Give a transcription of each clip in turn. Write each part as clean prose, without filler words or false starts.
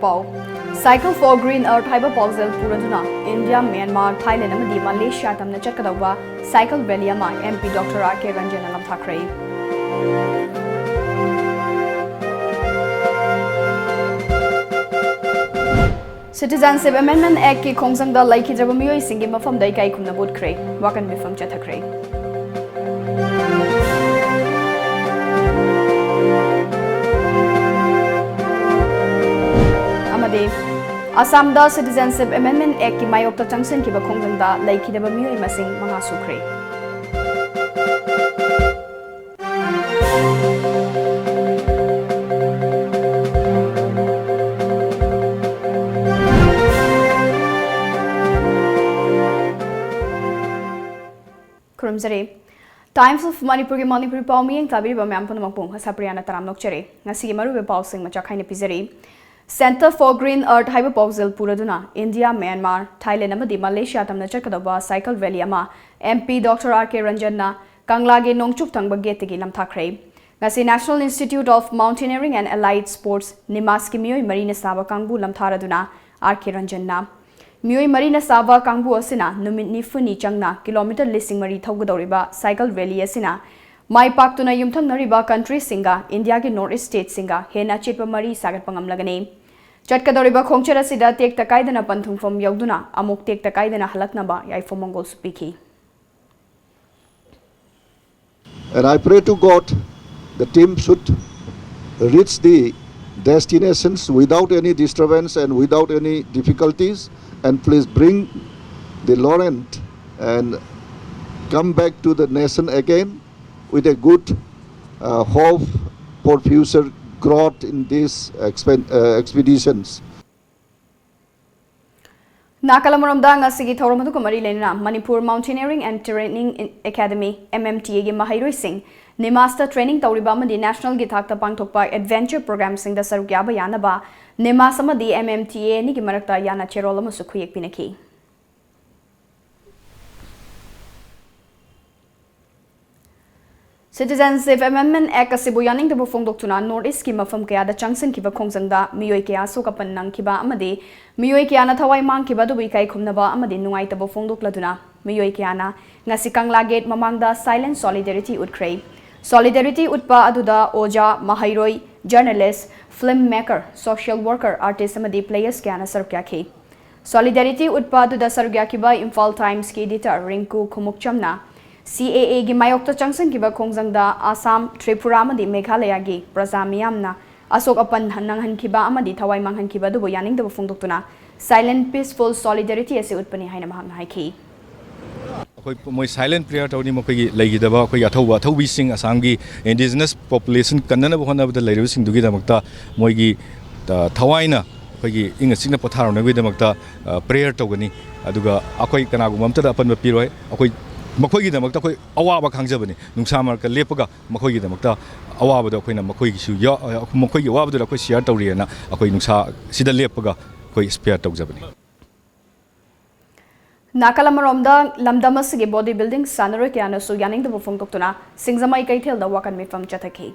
pau cycle for green earth haiba pausel puraduna India Myanmar Thailand amadi Malaysia tamna chatkadawa cycle rally ama MP Dr. R.K. Ranjan lam thakrai Citizenship Amendment Act ki khongjang da laiki jaba miyoi singi mafam dai kai khumna bot khrei wakan mifam chathakrai Assam da Citizenship Amendment Act ki mayok ta changsen ki ba khongjang da laiki da ba miyoi masing manga sukre Kurumzare Times of Manipur ki Manipuri pau miyeng tabiri ba myam pon mapung ASHAPRIYA na taram nokchere ngasi ki maru be pau sing macha khaina pizari Center for Green Earth haiba pausel puraduna India Myanmar Thailand amadi Malaysia tamna chatkadawa cycle rally ama MP Dr. R.K. Ranjan na Kanglage nongchup thangba gate gi lamthakhrei ngasi National Institute of Mountaineering and Allied Sports NIMAS ki miyoi marina saba kangbu lamtharaduna R.K. Ranjan na miyoi marina saba kangbu asina numit nifuni changna kilometer lising mari thaugadoriba cycle rally asina Mai Paktuna Yumthang Nariba country singa India ki North East state singa hena chitpa mari sagat pangam lagane Chatkadoriba khongchara sida tek takaidana panthung from yauduna amuk tek takaidana halakna ba yai for Mongol speaking And I pray to God the team should reach the destinations without any disturbance and without any difficulties and please bring the Laurent and come back to the nation again with a good hope for future growth in these expeditions. Nakalamuramda ngasigi thawramadu kamari lena Manipur Mountaineering and Terraining Academy MMTA gi mahairoi sing Nimasta training tawriba amadi national gi thakta pangthokpa adventure program sing da saruk yaba yanaba Nimas amadi MMTA ni gi marakta yana cherol amasu khuyek pinaki Citizenship Amendment Act asibu yaning da bufong doktuna North East ki mafam kaya da changsen ki ba khongjang da miyoi kaya so kapan nang ki ba amadi miyoi kaya na thawai mang ki ba du kai khumna ba amadi nungai ta bufong dokladuna miyoi kaya na ngasi Kangla Gate mamang da silent solidarity utkrei solidarity utpa aduda oja mahairoi journalist filmmaker social worker artist amadi players kaya na sarkya ki solidarity utpa aduda sarkya ki ba Imphal Times ki editor Rinku Khumukchamna CAA gi mayokta changsen ki ba khongjang da Assam Tripura amadi Meghalaya gi praja miyamna asok apan hanang ki ba amadi thawai manghan ki ba du yaning da phongdoktuna silent peaceful solidarity ase utpani haina mahang haiki akoi moi silent prayer tawni mokoi gi legi da ba akoi athowa thobi sing Assam gi indigenous population kannana ba hona ba leiru sing dugi da makta moi gi thawaina akoi gi inga singna potharona gi da makta prayer tawgani aduga akoi kana gu mamta da apan ba piroi akoi Makogi da makta koi awaba khangjabani nungsa marka lepaga makogi da makta awaba da koina makogi su ya makogi awaba da koi share tawriana akoi nungsa sida lepaga koi spare tawjabani Nakalamaromda lamdamas ge body building sanaro kyana su yaning da bufong doktuna singzamai kaithel da wakan mifam chathaki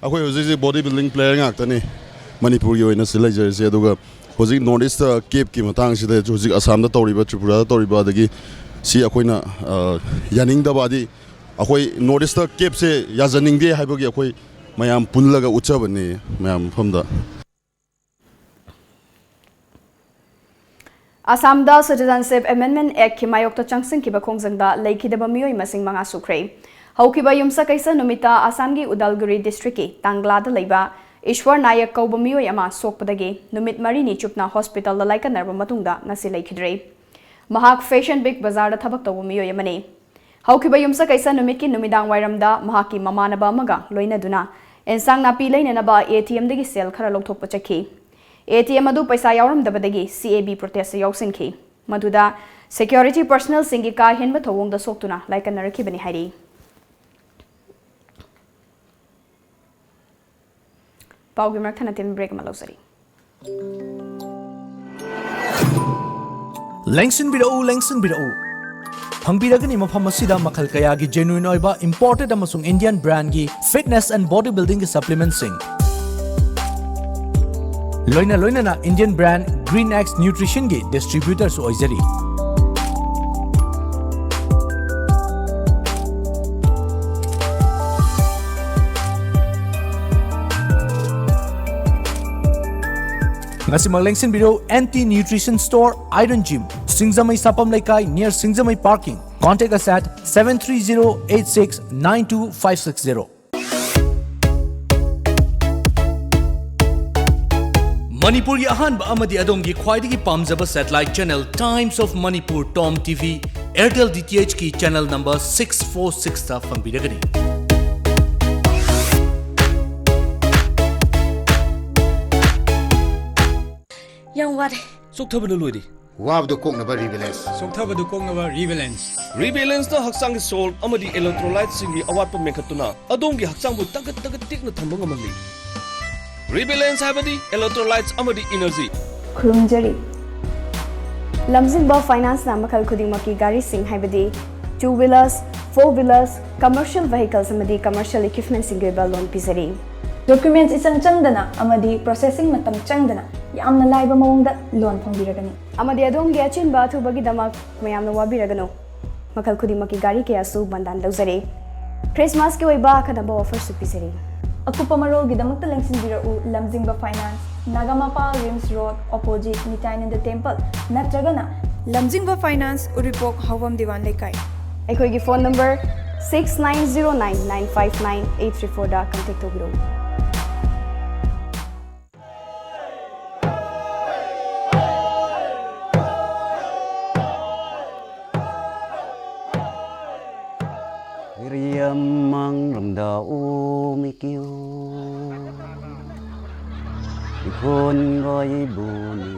akoi hoji body building player ngaktani Manipur gi oina silai jersey aduga Hozik North East Cape ki matang sida hozik Assam da tawriba Tripura da tawriba dagi si akoina yaning da badi akoi North East Cape se yajaning de haibagi akoi mayam pullaga uchabani mayam famda Assam da Citizenship Amendment Act ki mayokta changsen ki ba khongjang da laiki da ba miyoi masing manga sukrei hauki ba yumsa kaisa numita Assam gi Udalguri district ki Tangla da leiba Ishwar Nayak kauba miyoi ama sokpadagi numit marini chupna hospital da laika narba matungda ngasi laikhidrei mahak fashion big bazaar da thabak tawba miyoi amani haukiba yumsa kaisa numit ki numidang wairamda mahaki mamanaba amaga loina duna ensang napi leinanaba ATM dagi sel khara lokthokpa chakhi ATM adu paisa yauramdabadagi CAB protest yausinki maduda security personnel singi ka henba thawongda soktuna laika narakibani hairi Paugi Markana Tim break Malosari. Lengsin bidau. Pangbiragani mafam asida makhal kaya gi genuine oiba imported amasung Indian brand gi fitness and bodybuilding supplements sing. लोइना लोइना Indian brand green X nutrition की distributor सु ओइजरी Lengsin Biro Anti Nutrition Store Iron Gym Singzamai Sapam Laikai near Singzamai Parking. Contact us at 730-86-92560. Manipuri Ahanba Amadi Adongi Khwaidagi Pamzaba Satellite Channel Times of Manipur TOMTV Airtel DTH ki channel number 646 ta fangbiragani. Yang wade. Soktabadu loidi. Wabdu koknaba rebalance. Soktabadu koknaba rebalance. Rebalance na haksang salt amadi electrolyte singi awatpa mekhatuna adongi haksang bu tagat tikna thamba ngamali. Rebalance habadi electrolytes amadi energy. Khurumjari Lamjingba Finance na makal khudingmaki gari sing haibadi 2-wheelers, 4-wheelers, commercial vehicles amadi commercial equipment singi ba loan pizari. Documents isang changdana amadi processing matam changdana yamna laiba mawongda loan phongbiragani amadi adongi achinba thubagi damak mayamna wabiragano makal khudingmaki gari ke asu bandan dauzare Christmas ke oiba khadaba offer su pizari akupa marol gidamakta lengsinbirau Lamjingba Finance Nagamapa Rims Road opposite Nityananda Temple natragana Lamjingba Finance Uripok Hawam Diwan Lekai aikoi gi phone number 6909959834 da contact tobiro Mang ramda mikyo ikon goi buni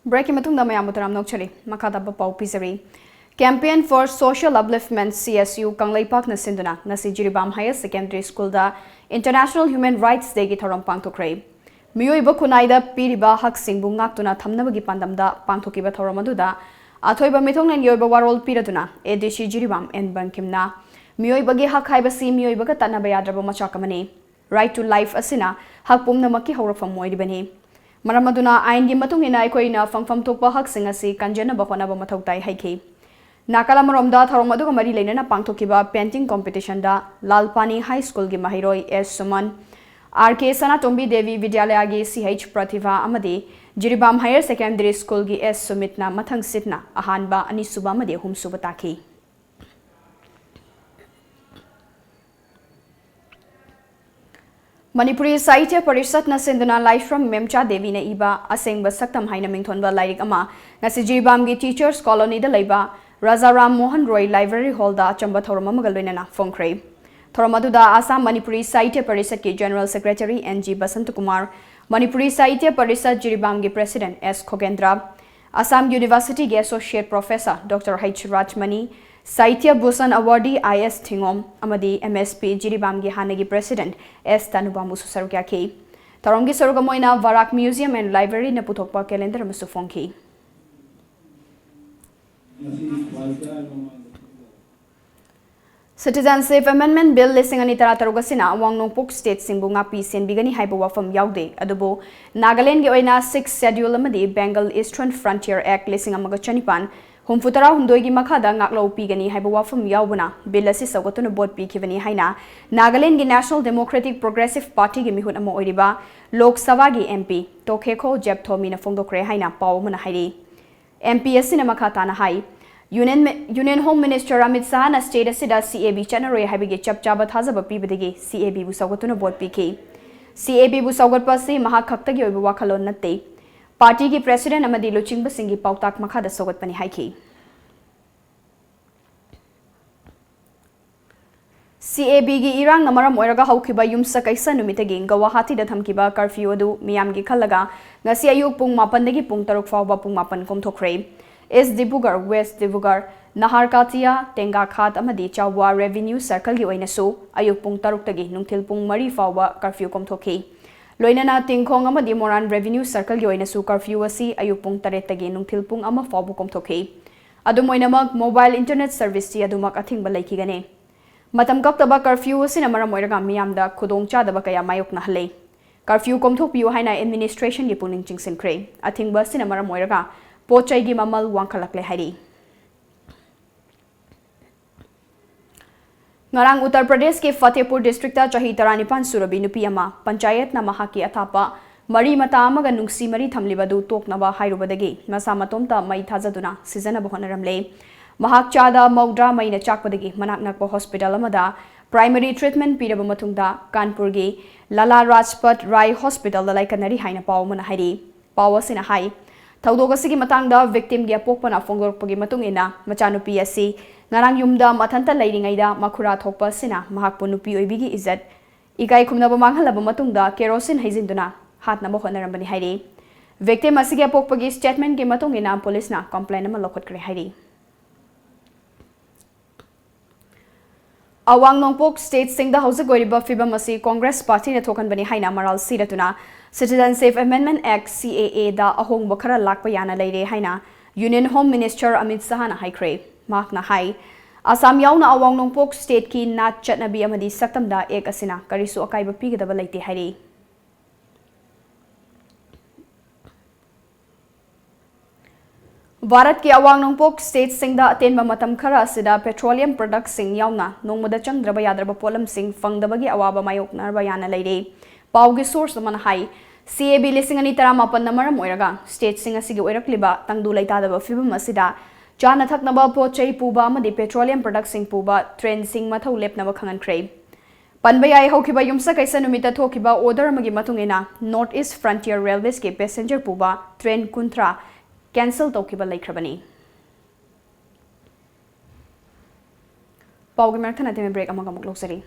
Break matung da mayamutaram nokchari makada ba pau pizari Campaign for Social Upliftment CSU Kanglaipak na sinduna ngasi Jiribam Higher Secondary School da International Human Rights Day gi thoram pangthokre miyoi ba khunai da piriba hak singbu ngaktuna thamnabagi pandam da pangthokiba thoram aduda athoiba mithonglen yoiba warol piraduna ADC Jiribam en bankimna miyoi bagi hak haiba si miyoi baga tanaba yadraba machakamani Right to Life asina hak pumna makki hawrafam moidibani Maramaduna ain matung ina aikoina fangfam thokpa hak sing asi kanjana ba khona ba mathau tai haiki nakala maromda tharong adu mari leinana pangthokiba painting competition da Lalpani High School gi mahiroi S Suman RK Sanatombi Devi Vidyalaya gi CH Pratibha amadi Jiribam Higher Secondary School gi S Sumitna mathang sitna ahanba ani suba amadi humsuba taki Manipuri Sahitya Parishad na sinduna live from Memcha Devi na iba asengba saktam haina mingthonba lairik ama ngasi Jiribam gi Teachers Colony da leiba Raja Ram Mohan Roy Library Hall da chamba thorama magalwena na phongkhrei thoramadu da Assam Manipuri Sahitya Parishad ki General Secretary NG Basant Kumar Manipuri Sahitya Parishad Jiribam gi President S Khogendra Assam University gi Associate Professor Dr H Rajmani Sahitya Bhushan Awardee IS Thingom amadi MSP Jiribam gi hanagi President S Tanubamu susarukya ki Taromgi Sarugamoina Varak Museum and Library na puthokpa calendar masu phongki Citizenship Amendment Bill lisingani taratarugasina Wangnongpok State Singbunga P Senbigani haiba wafam yaude adubo Nagaland gi oina 6th schedule amadi Bengal Eastern Frontier Act lisingamaga chanipan Humfutara hundoigi makhada ngaklo pigani haiba wafam yaubuna bill asi sawgatuna board pikivani haina Nagaland gi National Democratic Progressive Party gi mihut amo oiriba Lok Sabha gi MP Tokhekho Jepthomi na phongdokre haina pawmana hairi MP asina makhata na hai Union Home Minister Amit Shah na state asida CAB chanaroi haibigi chapchaba thazaba pibadigi CAB bu sawgatuna board piki CAB bu sawgatpa si maha khaktagi oiba wakhalon natte Party ki President amadi Luchingba Singhi Pautak makhada sawgatpani haiki CAB gi irang namaram oiraga haukiba yumsa kaisa numitagi Guwahati da thamkiba curfew adu miyam gi khalaga ngasi ayuk pung 8 dagi pung 3 fawba pung 8 komthokre East Dibugar West Dibugar Naharkatia Tengakhat amadi Chawwa Revenue Circle gi oinasu ayuk pung 3 tagi nungthil pung 3 fawba curfew komthokhi loinana tingkhong amadi Moran Revenue Circle gi oinasu curfew asi ayuk pung 3 tagi nungthil pung 1 fawbu komthokhi adumoinamak mobile internet service ti adumak athingba laikigane Matam kaktaba curfew asina maram oiraga miyamda khudong chadaba kaya mayok na hale curfew komthokpiu haina administration gi puning chingsinkhre athingba asina maram oiraga pochai gi mamal wangkhalakle hairi ngarang Uttar Pradesh ke Fatehpur district ta chahi 35 surabi nupi ama panchayat na mahaki athapa mari mata amaga nungsi mari thamlibadu toknaba hairubadagi masa matomta mai thajaduna season aba honaramle Mahak chada Maudra maina chakpadagi manak nakpa hospital amada primary treatment piraba matungda Kanpur gi Lala Rajpat Rai Hospital dalai kanari haina paw mana hairi paw asina hai thaudoga sigi matangda victim gi apokpana fongorpagi matungina machanupi asi ngarang yumda mathanta leiringaida makhura thokpa sina mahakpu nupi oibigi izat ikai khumnaba manghalaba matungda kerosene haijinduna hatna bo honaramani hairi victim asigi apokpagi statement gi matungina police na complaint ama lokhotkre hairi Awang Nongpok State Singda House Goriba Fibamasi Congress Party ne thokan bani haina maral siratuna Citizenship Amendment Act CAA da ahong bakhara lakpa yana leire haina Union Home Minister Amit Shah na haikre mak na hai Assam yauna Awang Nongpok State ki nat chatnabi amadi saktam da ek asina karisu akai ba pigada laite hairi Bharat ki Awang Nongpok State Singda atenba matam khara asida petroleum products sing yauna nongmada changdraba yadraba polam sing fangdabagi awaba mayok narba yana leire pawgi source man hai CAB lising ani tara mapan namaram oiraga state sing asigi oirakliba tangdu laitadaba fibam asida chana thaknaba pochai puba amadi petroleum products sing puba train sing mathau lepnaba khangankre panbayai hokiba yumsa kaisa numita thokiba order amagi matungina North East Frontier Railways ke passenger puba train kuntra cancel tokiba laikhrabani pawgi marthana teme break amaga muk loksari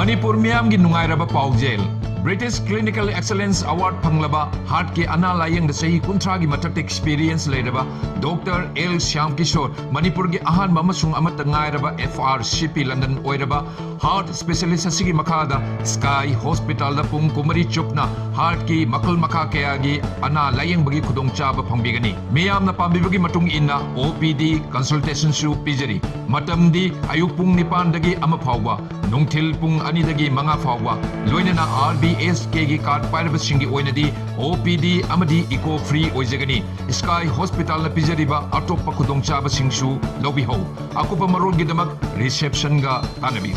Manipur miyam gi nungairaba pawjel British Clinical Excellence Award phanglaba heart ke ana layeng da sahi kunthra gi matak experience leiraba Dr. L Shyam Kishore Manipur gi ahan mamasung amata ngairaba FRCP London oiraba heart specialist asigi makhada Sky Hospital da pung kumari chupna heart ki makal makha kaya gi ana layeng bagi khudong chaba phangbigani miyam na pambibagi matung inna OPD consultation su pijari matamdi ayuk pung nipan dagi ama phawba nungthil pung ani dagi manga phawba loinana RBSK gi card pairaba singi oinadi OPD amadi eco free oijagani Sky Hospital na pijariba atoppa khudong chaba singsu lobi ho akupa marol gi damak reception ga tanabi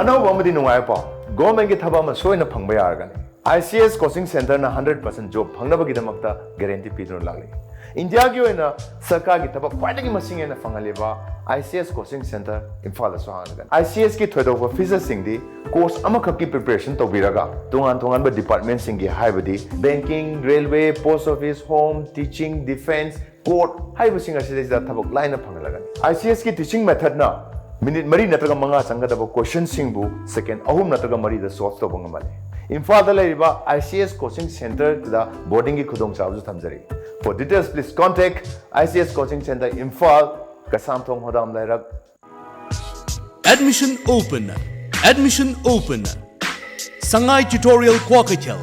Ano amadi nungai pa government gi thaba ma soina phangba yargani ICS coaching center na 100% job phangnaba gi damakta guarantee pidro lagli India gi oina sarkar gi thaba khwaidagi masing ena phangaliba ICS coaching center Imphal da sohanagan ICS ki thoidoba officer singdi course amakhak ki preparation tobiraga tungan tungan ba department singi haibadi banking railway post office home teaching defense court haibu singa sida thabak line phangalagan ICS ki teaching method na minute mari natraga manga changadaba question singbu second ahum natraga mari da solve to bangamale Imphal da laiba ICS coaching center da boarding ki khudong chabu thamjari For details please contact ICS coaching center Imphal Kasam Thong Hodam Lairak Admission open. Admission open. Sangai Tutorial Kwakatel.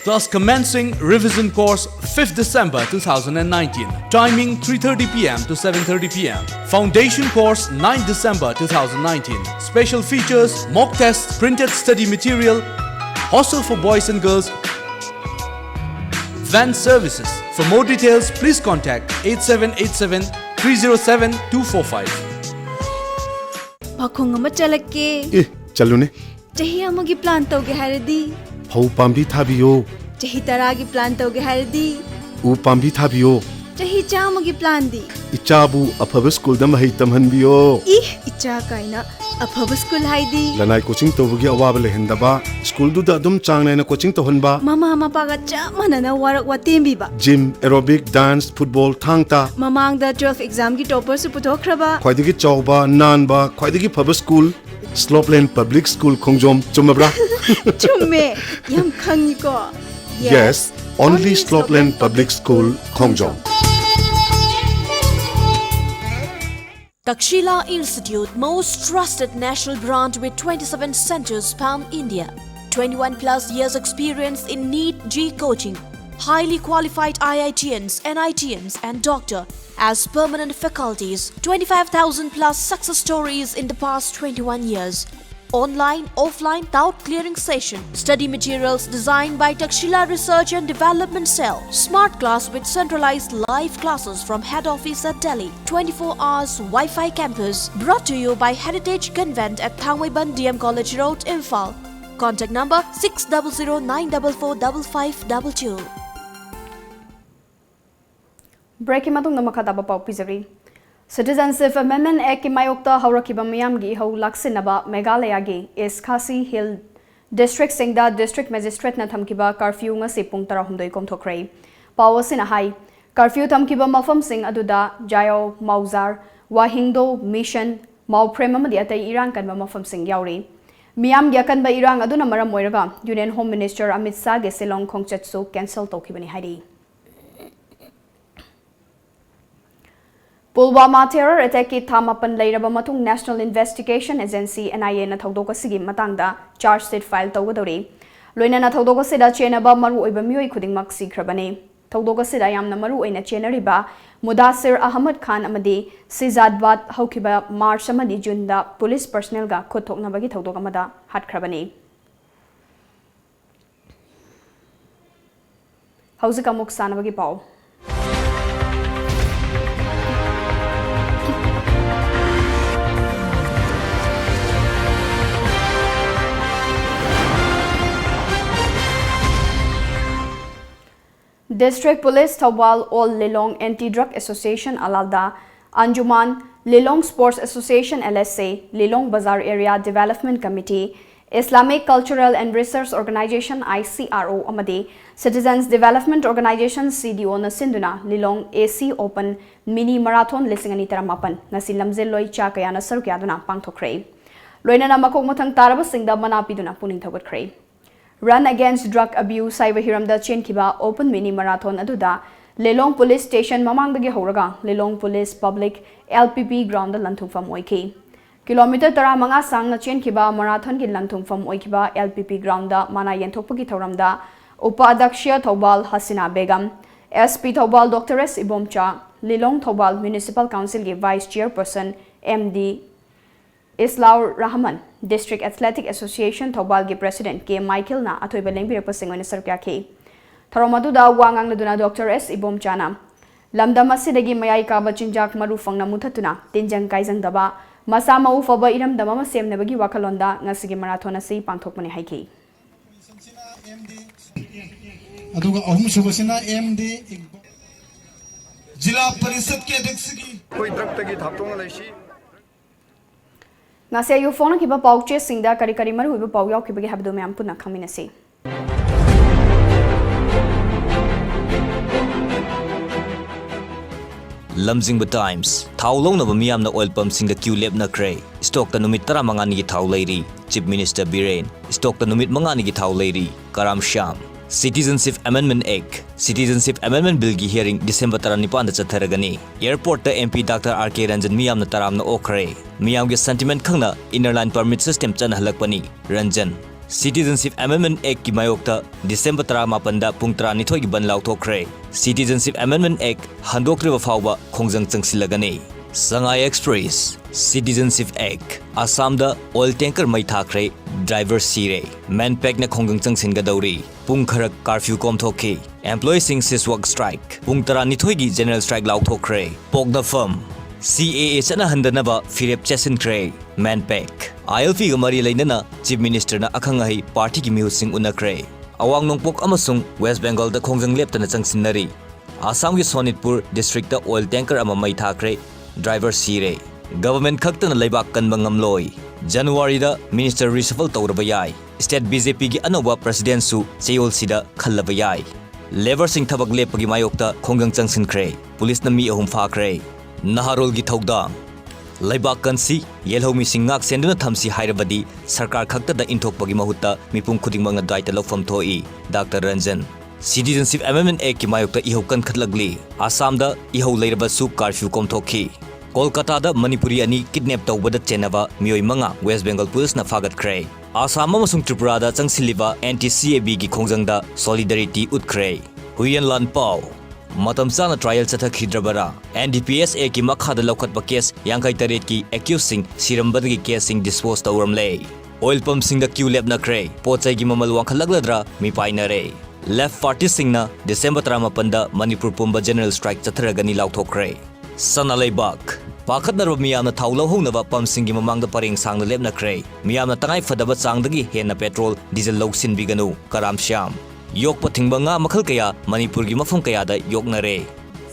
Class commencing revision course 5th December 2019. Timing 3:30 p.m. to 7:30 p.m. Foundation course 9th December 2019. Special features mock test, printed study material, hostel for boys and girls, van services. For more details, please contact 8787 307 245. Pakhong ama chalake. Chalune. Chahi amagi plan toge haradi. Phau pambi thabiyo. Chahi taragi plan toge haradi. U pambi thabiyo. Chahi chamagi plan di. इचाबु अफब school द महै तमहनबियो इ इचा काइना अफब school हाइदी लनाई कोचिंग तौबगी अवाब लेहंदबा स्कूल दुदा अदुम चांगनायना कोचिंग तौहनबा ममा मपागा चा मनना वारक वातेंबीबा जिम एरोबिक डांस फुटबॉल थांगता ममांग द 12 एग्जाम की टॉपर सु पुथोखरबा ख्वाइदगी चौबा नानबा ख्वाइदगी फब school Slopeland public school Khongjom चुमब्रा चुम्मे यम खंगिको Yes, only Slopeland Public School, Khongjong. Takshila Institute, most trusted national brand with 27 centers span India. 21 plus years experience in NEET G coaching. Highly qualified IITians, NITians and doctor as permanent faculties. 25,000 plus success stories in the past 21 years. Online, offline, doubt clearing session. Study materials designed by Takshila Research and Development Cell. Smart class with centralized live classes from head office at Delhi. 24 hours Wi-Fi campus. Brought to you by Heritage Convent at Thangwaiban DM College Road, Imphal. Contact number 600-944-5522. Breaking matung na makadaba pau pizari. Citizenship Amendment Act ki mayokta haurakhiba miyam gi hau laksinaba Meghalaya gi East Khasi Hill District Singda District Magistrate na thamkiba curfew nga se pung 12 komthokrai. Pawasina hai curfew thamkiba mafam sing aduda Jayo Mauzar Wahingdo Mission Mauprem amadi atai Iran kanba mafam sing yauri. Miyam gi akanba Iran aduna maram moiraga Union Home Minister Amit Shah ge Silong khongchatsu cancel tokibani hairi. Pulwama terror attack ki thamapan leiraba matung National Investigation Agency NIA na thodok asigi matangda charge sheet file tawgadori loina na thodok asida chenaba maru oiba mioi khudingmak sikrabani thodok asida yamna maru oina chenariba Mudassir Ahmad Khan amadi Sizadbat haukiba March amadi June da police personnel ga khothoknabagi thodok amada hatkrabani hauzika muk sanabagi pau District Police Thawal All Lilong Anti-Drug Association Alalda, Anjuman, Lilong Sports Association LSA, Lilong Bazar Area Development Committee, Islamic Cultural and Research Organization ICRO Amadi, Citizens Development Organization CDO na Sinduna, Lilong AC Open Mini Marathon Lisingani Taramapan, Nasi Lamzil Loi Chakaya na Sarkyaduna Pangthokray. Loina na makok matang taraba singda manapiduna puning thawatkray. Run Against Drug Abuse Saiba Hiramda Chenkiba Open Mini Marathon Aduda Lelong Police Station Mamangdagi Horaga Lelong Police Public LPP Ground Lanthungfam Oiki Kilometer Tara Manga Sang na Chenkiba Marathon ki Lanthungfam Oikiba LPP Ground Mana Yentokpagi Thoramda Upa Adakshya Thobal Hasina Begum SP Thobal Dr. S Ibomcha Lelong Thobal Municipal Council ki Vice Chairperson MD Islaur Rahman District Athletic Association Thobal gi President K Michael na atoi beleng birapa singone sarkya ke Tharomadu da wangang laduna Dr. S Ibom Chana Lamdam asidagi mayai ka bachinjak maru fangna muthatuna tinjang kaijang daba masa mau faba iram dama ma semnabagi wakalonda ngasigi marathon asi pangthokmani haiki aduga ahum subasina MD Jila Parishad ke adhyaksh ki koi drug tagi thaptonga laishi Nasi ayu phone kiba pauche singda kari kari maru iba pau yaw kibagi habdo me ampuna khaminasi Lamjingba Times Thaulong na bamiyam na oil pump singda queue lab na kray stock ta numit tara mangani gi thau lairi Chief Minister Biren stock ta numit mangani gi thau lairi Karam Sham Citizenship Amendment Act Citizenship Amendment Bill gi hearing December 19 da chatharagani Airport ta MP Dr. R.K. Ranjan miyam na taram na okre miyam gi sentiment khangna inner line permit system chan halakpani Ranjan Citizenship Amendment Act ki mayokta December 19 da pung 12 gi ban lauthokre Citizenship Amendment Act handokriba fawba khongjang changsilagani Sangai Express Citizenship Act Assam da oil tanker mai thakre driver sire manpack na khongjang changsingadawri pung kharak curfew komthoki employee sing sis work strike pung 12 gi general strike lauthokre pokda firm CAA chana handanaba firep chesin-kre manpack ILP ga mari leinana Chief Minister na akhangai party ki mihusing unakre awang nongpok amasung West Bengal da khongjang leptana changsinnari Assam की Sonitpur district oil tanker अमा मई थाखरे driver सीरे government खक्तन लेबाक कनबा ngamloi जनवरी दा minister reshuffle तौरबा याई state BJP की अनोबा president सु चेयोल सिदा खल्लबा याई labour Singh थबक लेपगी मायोक्ता खोंगंग चंगसिनख्रे police न मी अहुम फाख्रे नहारोल की थौदांग लेबाक कनसी येलहोमी सिंगाक सेंदुना थमसी हाइरबदी सरकार खक्तदा इंथोकपगी महुत्ता मिपुम खुदिंगमंगना दायित्व लौफम थोई doctor Ranjan citizenship amendment act की मायोक्ता इहौ कनखतलगली आसाम दा इहौ लेरबसु कर्फ्यू कोमथोखी कोलकाता दा मणिपुरी अनि किडनैप तौबदा चेनबा मियोय मंगा वेस्ट बंगाल पुलिस न फागतख्रे आसाम अमसुंग त्रिपुरा दा चंगसिलिबा एंटी सीएबी की खोंजंगदा सॉलिडरिटी उतख्रे हुयन लान पाव मतम चाना ट्रायल चथखिद्रबरा एनडीपीएस ए की मखादा लौखतबा केस यांखै तरेट की एक्यूज सिंह सिरमबदगी केस सिंह डिस्पोज तौरमले ऑयल पंप सिंह दा क्यू लेब नख्रे पोचै की ममल वांखलगलद्रा मी पाइनरे लेफ्ट पार्टी सिंह ना डिसेंबर 18 दा मणिपुर पुंबा जनरल स्ट्राइक चथरगनी लाउथोख्रे सनालेबाक पाखतनरब मियामना थाउ लौहौनबा पंप सिंह की ममांगदा परेंग सांगना लेबनख्रे मियामना तंगाई फदबा चांगदगी हेना पेट्रोल डीजल लौसिनबिगनु कराम श्याम योग पथिंगबंगा मखल कया मणिपुर की मफम कयादा योगनरे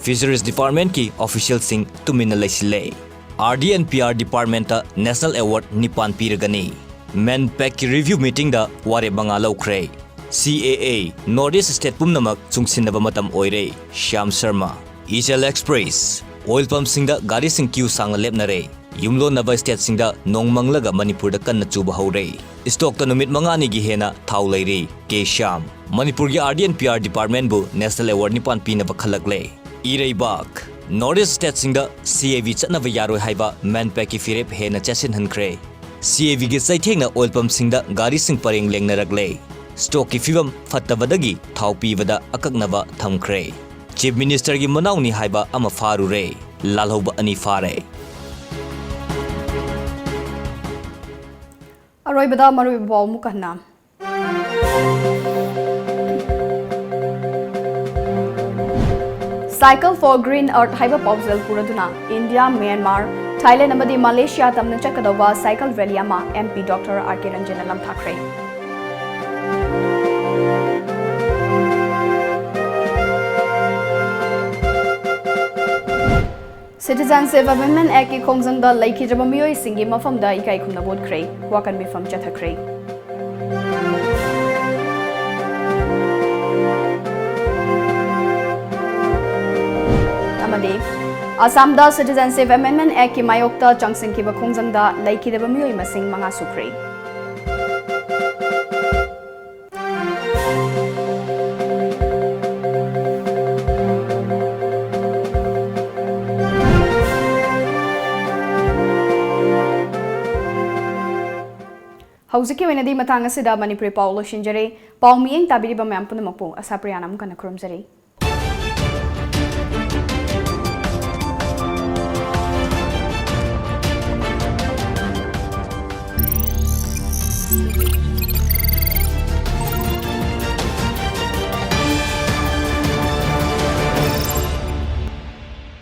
फिशरीज डिपार्टमेंट की ऑफिशियल सिंह तुमिन लेसिले आरडीएनपीआर डिपार्टमेंट नेशनल अवार्ड निपान पीरगनी मेन पैक की रिव्यू मीटिंग दा वारे बंगा लौख्रे CAA नॉर्थ ईस्ट स्टेट पुमनमक चुंगसिनबा मतम ओइरे श्याम शर्मा ईचल एक्सप्रेस ऑयल पंप सिंह दा गाड़ी सिंह क्यू सांग लेबनरे युमलो नव स्टेट सिंह दा नोंगमंगलगा मणिपुर दा कन्न चुबा हौरे स्टॉक ता नुमित मंगानी की हेना थाउ लेरे के श्याम मणिपुर की आरडीएनपीआर डिपार्टमेंट बु नेशनल अवार्ड निपान पीनबा खलकले इरेबाक नॉर्थ ईस्ट स्टेट सिंह दा CAV चतनबा यारोय हाइबा मैन पैक की फिरेप हेना चेसिन हनख्रे CAV के चैथेंगना ऑयल पंप सिंह दा गाड़ी सिंह परेंग लेंगनरगले स्टॉक की फिवम फत्तबदगी थाउ पीबदा अककनबा थमख्रे चीफ मिनिस्टर की मनाउनी हाइबा अमा फारुरे लालहौबा अनि फारे अरोइबदा मरुइब पाउ मुकन्ना साइकिल फॉर ग्रीन अर्थ हाइबा पाउजल पुरदुना इंडिया म्यांमार थाईलैंड अमदी मलेशिया तमना चकदवा साइकिल रैली अमा MP डॉक्टर RK रंजन लमथाख्रे Citizenship Amendment Act की खोंगजंगदा लेखिद्रबा मियोय सिंगी मफमदा इकाई खुमना बोदख्रे वाकन मिफम चथख्रे अमदे आसामदा Citizenship Amendment Act की मायोक्ता चंगसिंगखिबा खोंगजंगदा लेखिद्रबा मियोय मसिंग मंगा सुख्रे हौजिकी वेनदी मतंग असिदा मणिपुरी पाउ लोशिंजरे पाउ मियेंग ताबिरिबा मैम पुनमकपु ASHAPRIYA नाम कन खुरमजरे